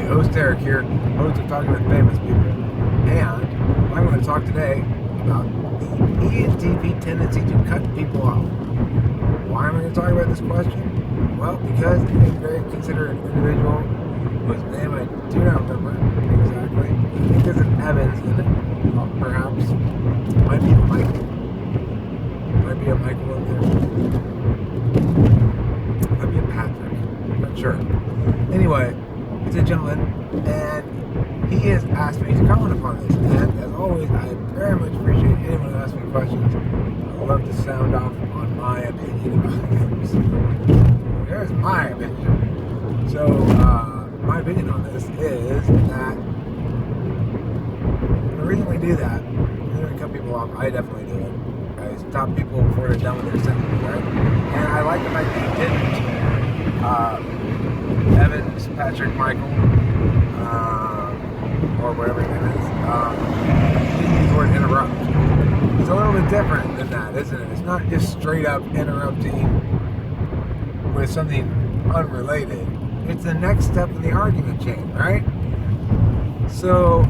host Eric here, host of Talking with Famous People, and I'm going to talk today about the ENTP tendency to cut people off. Why am I going to talk about this question? Well, because a very considerate individual whose name I do not remember exactly. I think there's an Evans in it, perhaps. Might be Michael. Might be a Michael in there. Might be a Patrick. I'm not sure. Anyway, it's a gentleman, and he has asked me to comment upon this. And as always, I very much appreciate anyone who asks me questions. I love to sound off on my opinion about things. There's my opinion. So, my opinion on this is that the reason we do that, when we cut people off, I definitely do it. I stop people before they're done with their sentences, right? And I like the fact that he didn't. Evans, Patrick, Michael, or whatever his name is, didn't use the word interrupt. It's a little bit different than that, isn't it? It's not just straight up interrupting with something unrelated. It's the next step in the argument chain, right? So,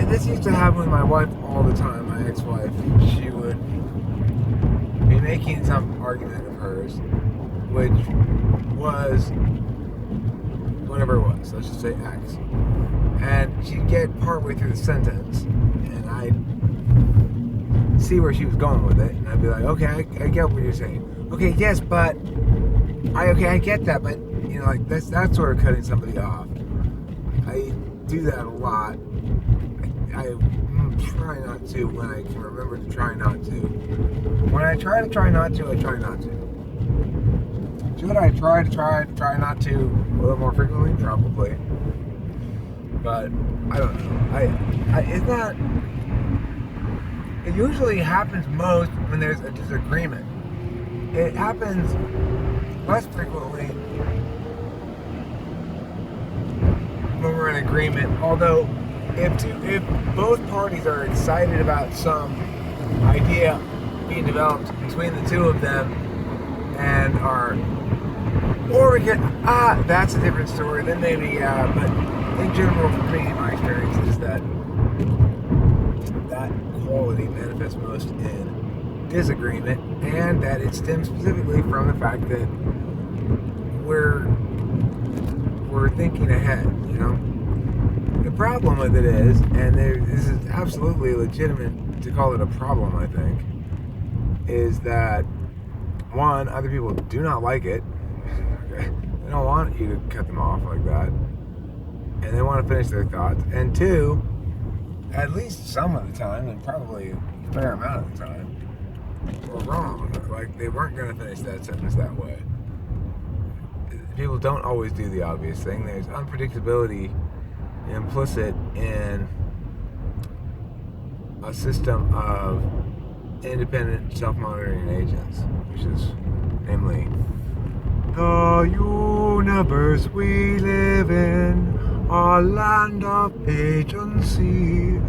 this used to happen with my wife all the time, my ex-wife. She would be making some argument of hers, which was whatever it was, let's just say X. And she'd get partway through the sentence, and I'd see where she was going with it, and I'd be like, okay, I get what you're saying. Okay, yes, but I get that, but like that's sort of cutting somebody off. I do that a lot. I try not to when I can remember to try not to. When I try not to, I try not to. Should I try not to a little more frequently? Probably. But I don't know. It's not. It usually happens most when there's a disagreement. It happens less frequently when we're in agreement. Although, if both parties are excited about some idea being developed between the two of them and are, or we get, that's a different story. Then maybe, but in general, for me, my experience is that quality manifests most in disagreement, and that it stems specifically from the fact that we're thinking ahead, The problem with it is, and this is absolutely legitimate to call it a problem, I think, is that, one, other people do not like it. They don't want you to cut them off like that, and they want to finish their thoughts. And two, at least some of the time, and probably a fair amount of the time, were wrong. Like, they weren't going to finish that sentence that way. People don't always do the obvious thing. There's unpredictability implicit in a system of independent self-monitoring agents, which is namely the universe we live in, a land of agency,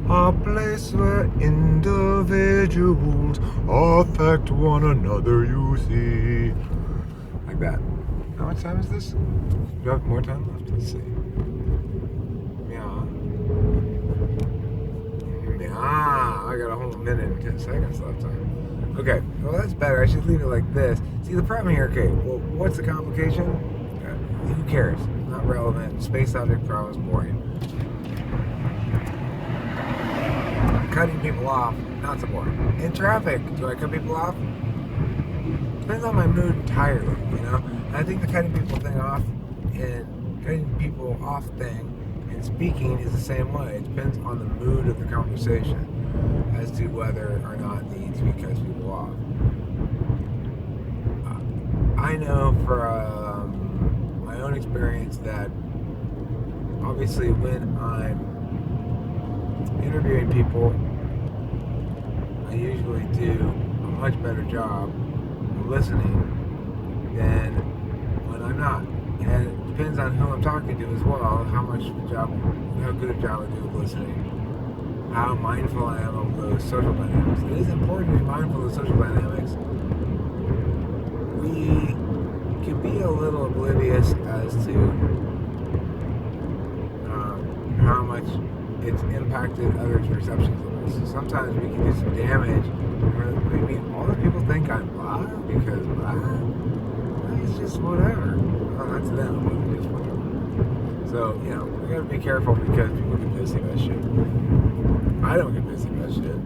a place where individuals affect one another, you see. Like that. How much time is this? Do you have more time left? Let's see. I got a whole minute and 10 seconds left on. Okay, well that's better. I should leave it like this. See, the problem here, okay, well, what's the complication? Who cares? Not relevant. Space object problem is boring. Cutting people off, not so boring. In traffic, do I cut people off? Depends on my mood entirely, I think the cutting people off thing and speaking is the same way. It depends on the mood of the conversation as to whether or not it needs to be cut people off. I know from my own experience that obviously when I'm interviewing people, I usually do a much better job of listening than when I'm not. And it depends on who I'm talking to as well, how good a job I do of listening, how mindful I am of those social dynamics. It is important to be mindful of social dynamics. We can be a little oblivious as to it's impacted others' perceptions of us. So sometimes we can do some damage. What do you mean? All the people think I'm blah because blah? Well, it's just whatever. Well, that's them, but it's whatever. So, we gotta be careful because people get busy about shit. I don't get busy about shit.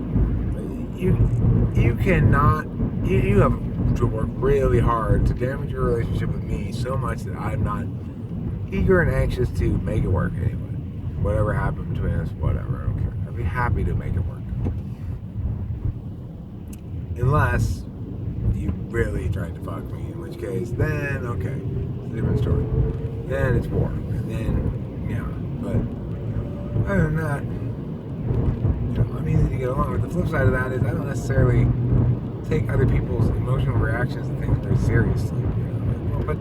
You cannot, you have to work really hard to damage your relationship with me so much that I'm not eager and anxious to make it work anyway. Whatever happened between us, whatever, I don't care. I'd be happy to make it work. Unless you really tried to fuck me, in which case, then, okay, it's a different story. Then it's war. And then, but other than that, I'm easy to get along with. The flip side of that is I don't necessarily take other people's emotional reactions and things very seriously. But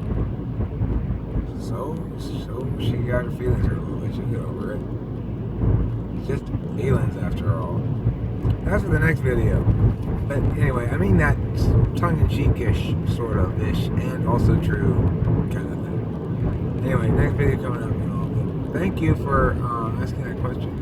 so she got her feelings hurt a little bit. She'll get over it. It's just feelings after all. That's for the next video. But anyway, I mean that tongue-in-cheek-ish, sort of ish, and also true kind of thing. Anyway, next video coming up. Thank you for asking that question.